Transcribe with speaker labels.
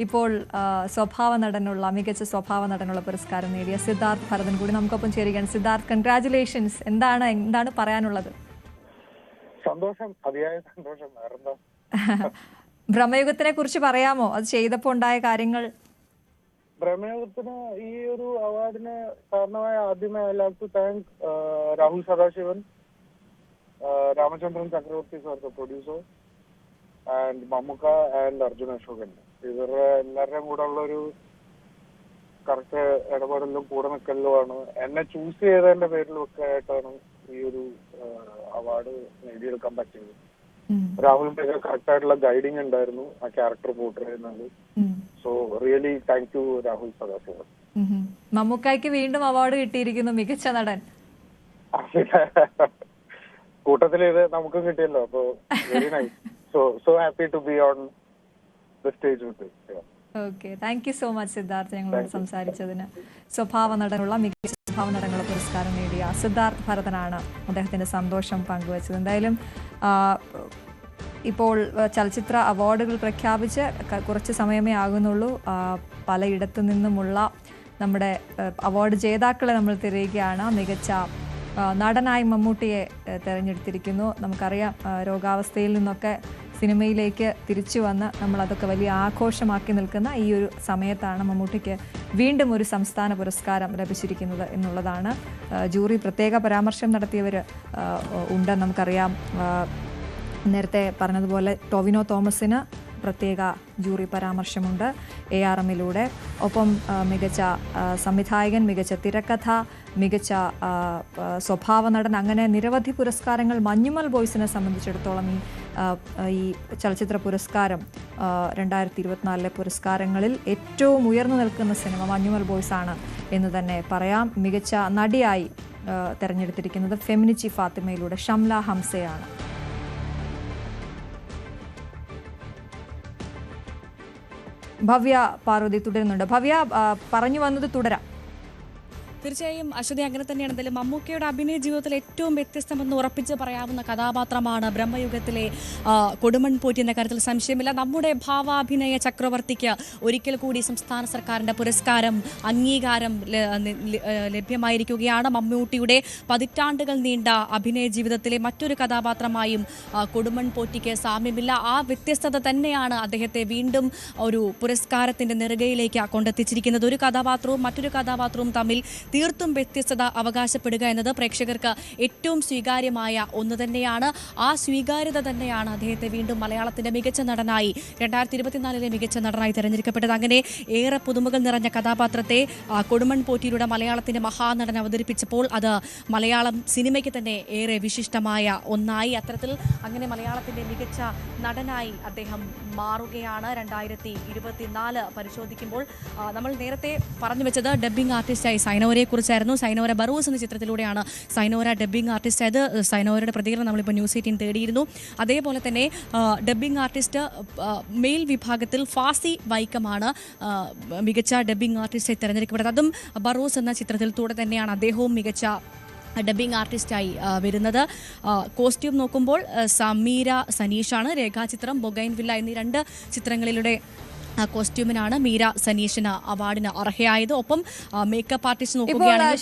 Speaker 1: ഇപ്പോൾ സ്വഭാവ നടനുള്ള മികച്ച സ്വഭാവ നടനുള്ള പുരസ്കാരം നേടിയ സിദ്ധാർത്ഥ് ഭരതൻ കൂടി നമുക്കൊപ്പം ചേരുകയാണ്. സിദ്ധാർത്ഥ്, കൺഗ്രാറ്റുലേഷൻസ്. എന്താണ് പറയാനുള്ളത്?
Speaker 2: സന്തോഷം, അതിയായ സന്തോഷം. വേറെന്താ?
Speaker 1: ബ്രഹ്മയുഗത്തിനെ കുറിച്ച് പറയാമോ? അത് ചെയ്തപ്പോൾ ഉണ്ടായ കാര്യങ്ങൾ.
Speaker 2: ബ്രഹ്മയുഗത്തിന് ഈ ഒരു അവാർഡിന് കാരണമായ ആദ്യമായി I love to thank Rahul Sadasivan, Ramachandran Chakravarthy sir the producer, and Mammukka and Arjun Ashokan. ഇവരുടെ എല്ലാവരുടെയും കൂടെ ഉള്ള ഒരു കറക്റ്റ് ഇടപെടലും കൂടെ നിൽക്കലുമാണ്. എന്നെ ചൂസ് ചെയ്തതിന്റെ പേരിലും ഒക്കെ ആയിട്ടാണ് ഈ ഒരു അവാർഡ് നേടിയെടുക്കാൻ പറ്റിയത്. രാഹുലിന്റെ കറക്റ്റ് ആയിട്ടുള്ള ഗൈഡിങ് ഉണ്ടായിരുന്നു ആ ക്യാരക്ടർ പോർട്രേ ചെയ്യുന്നത്. So really thank you Rahul Sadasivan.
Speaker 1: മമ്മൂക്കായ്ക്ക് വീണ്ടും അവാർഡ് കിട്ടിയിരിക്കുന്നു, മികച്ച നടൻ.
Speaker 2: കൂട്ടത്തിൽ ഇത് നമുക്കും കിട്ടിയല്ലോ, അപ്പൊ very nice. So happy to be on the stage with.
Speaker 1: Okay, thank you so much Siddharth ഞങ്ങളോട് സംസാരിച്ചതിന്. സ്വഭാവ നടനുള്ള മികച്ച സ്വഭാവ നടനുള്ള പുരസ്കാരം നേടിയ സിദ്ധാർത്ഥ് ഭരതനാണ് അദ്ദേഹത്തിന്റെ സന്തോഷം പങ്കുവച്ചത്. എന്തായാലും ഇപ്പോൾ ചലച്ചിത്ര അവാർഡുകൾ പ്രഖ്യാപിച്ച് കുറച്ച് സമയമേ ആകുന്നുള്ളൂ. പലയിടത്തു നിന്നുമുള്ള നമ്മുടെ അവാർഡ് ജേതാക്കളെ നമ്മൾ തിരയുകയാണ്. മികച്ച നടനായി മമ്മൂട്ടിയെ തിരഞ്ഞെടുത്തിരിക്കുന്നു. നമുക്കറിയാം, രോഗാവസ്ഥയിൽ നിന്നൊക്കെ സിനിമയിലേക്ക് തിരിച്ചു വന്ന് നമ്മളതൊക്കെ വലിയ ആഘോഷമാക്കി നിൽക്കുന്ന ഈ ഒരു സമയത്താണ് മമ്മൂട്ടിക്ക് വീണ്ടും ഒരു സംസ്ഥാന പുരസ്കാരം ലഭിച്ചിരിക്കുന്നത് എന്നുള്ളതാണ്. ജൂറി പ്രത്യേക പരാമർശം നടത്തിയവർ ഉണ്ട്. നമുക്കറിയാം, നേരത്തെ പറഞ്ഞതുപോലെ ടൊവിനോ തോമസിന് പ്രത്യേക ജൂറി പരാമർശമുണ്ട് ARMലൂടെ. ഒപ്പം മികച്ച സംവിധായകൻ, മികച്ച തിരക്കഥ, മികച്ച സ്വഭാവ നടൻ, അങ്ങനെ നിരവധി പുരസ്കാരങ്ങൾ. മഞ്ഞുമൽ ബോയ്സിനെ സംബന്ധിച്ചിടത്തോളം ഈ ചലച്ചിത്ര പുരസ്കാരം 2024 പുരസ്കാരങ്ങളിൽ ഏറ്റവും ഉയർന്നു നിൽക്കുന്ന സിനിമ മഞ്ഞുമൽ ബോയ്സ് ആണ് എന്ന് തന്നെ പറയാം. മികച്ച നടിയായി തിരഞ്ഞെടുത്തിരിക്കുന്നത് ഫെമിനിച്ചി ഫാത്തിമയിലൂടെ ഷംല ഹംസയാണ്. ഭവ്യ പാർവതി തുടരുന്നുണ്ട്. ഭവ്യ, പറഞ്ഞു വന്നത് തുടരാം.
Speaker 3: തീർച്ചയായും അശ്വതി, അങ്ങനെ തന്നെയാണ്. എന്തായാലും മമ്മൂക്കയുടെ അഭിനയ ജീവിതത്തിൽ ഏറ്റവും വ്യത്യസ്തമെന്ന് ഉറപ്പിച്ച് പറയാവുന്ന കഥാപാത്രമാണ് ബ്രഹ്മയുഗത്തിലെ കൊടുമൺ പോറ്റി എന്ന കാര്യത്തിൽ സംശയമില്ല. നമ്മുടെ ഭാവാഭിനയ ചക്രവർത്തിക്ക് ഒരിക്കൽ കൂടി സംസ്ഥാന സർക്കാരിൻ്റെ പുരസ്കാരം, അംഗീകാരം ലഭ്യമായിരിക്കുകയാണ്. മമ്മൂട്ടിയുടെ പതിറ്റാണ്ടുകൾ നീണ്ട അഭിനയ ജീവിതത്തിലെ മറ്റൊരു കഥാപാത്രമായും കൊടുമൺ പോറ്റിക്ക് സാമ്യമില്ല. ആ വ്യത്യസ്തത തന്നെയാണ് അദ്ദേഹത്തെ വീണ്ടും ഒരു പുരസ്കാരത്തിൻ്റെ നെറുകയിലേക്ക് കൊണ്ടെത്തിച്ചിരിക്കുന്നത്. ഒരു കഥാപാത്രവും മറ്റൊരു കഥാപാത്രവും തമ്മിൽ തീർത്തും വ്യത്യസ്തത അവകാശപ്പെടുക എന്നത് പ്രേക്ഷകർക്ക് ഏറ്റവും സ്വീകാര്യമായ ഒന്ന് തന്നെയാണ്. ആ സ്വീകാര്യത തന്നെയാണ് അദ്ദേഹത്തെ വീണ്ടും മലയാളത്തിന്റെ മികച്ച നടനായി 2024 മികച്ച നടനായി തെരഞ്ഞെടുക്കപ്പെട്ടത്. അങ്ങനെ ഏറെ പുതുമകൾ നിറഞ്ഞ കഥാപാത്രത്തെ കൊടുമൺ പോറ്റിയിലൂടെ മലയാളത്തിന്റെ മഹാനടൻ അവതരിപ്പിച്ചപ്പോൾ അത് മലയാളം സിനിമയ്ക്ക് തന്നെ ഏറെ വിശിഷ്ടമായ ഒന്നായി. അത്തരത്തിൽ അങ്ങനെ മലയാളത്തിന്റെ മികച്ച നടനായി അദ്ദേഹം മാറുകയാണ്. 2024 പരിശോധിക്കുമ്പോൾ നമ്മൾ നേരത്തെ പറഞ്ഞു വെച്ചത് ഡബ്ബിംഗ് ആർട്ടിസ്റ്റായി സൈനോരയെ കുറിച്ചായിരുന്നു. സൈനോര ബറൂസ് എന്ന ചിത്രത്തിലൂടെയാണ് സൈനോര ഡബ്ബിംഗ് ആർട്ടിസ്റ്റ് ആയത്. സൈനോരയുടെ പ്രതികരണം നമ്മളിപ്പോൾ ന്യൂസ് 18 തേടിയിരുന്നു. അതേപോലെ തന്നെ ഡബ്ബിംഗ് ആർട്ടിസ്റ്റ് മെയിൽ വിഭാഗത്തിൽ ഫാസി വൈക്കമാണ് മികച്ച ഡബ്ബിംഗ് ആർട്ടിസ്റ്റായി തിരഞ്ഞെടുക്കപ്പെട്ടത്. അതും ബറൂസ് എന്ന ചിത്രത്തിലൂടെ തന്നെയാണ് അദ്ദേഹവും മികച്ച ഡബ്ബിംഗ് ആർട്ടിസ്റ്റായി വരുന്നത്. കോസ്റ്റ്യൂം നോക്കുമ്പോൾ സമീര സനീഷാണ്. രേഖാചിത്രം, ബൊഗൈൻവില്ല എന്നീ 2 ചിത്രങ്ങളിലൂടെ കോസ്റ്റ്യൂമിനാണ് മീര സനീഷിന് അവാർഡിന് അർഹയായത്. ഒപ്പം മേക്കപ്പ് ആർട്ടിസ്റ്റ് നോക്കുകയാണെങ്കിൽ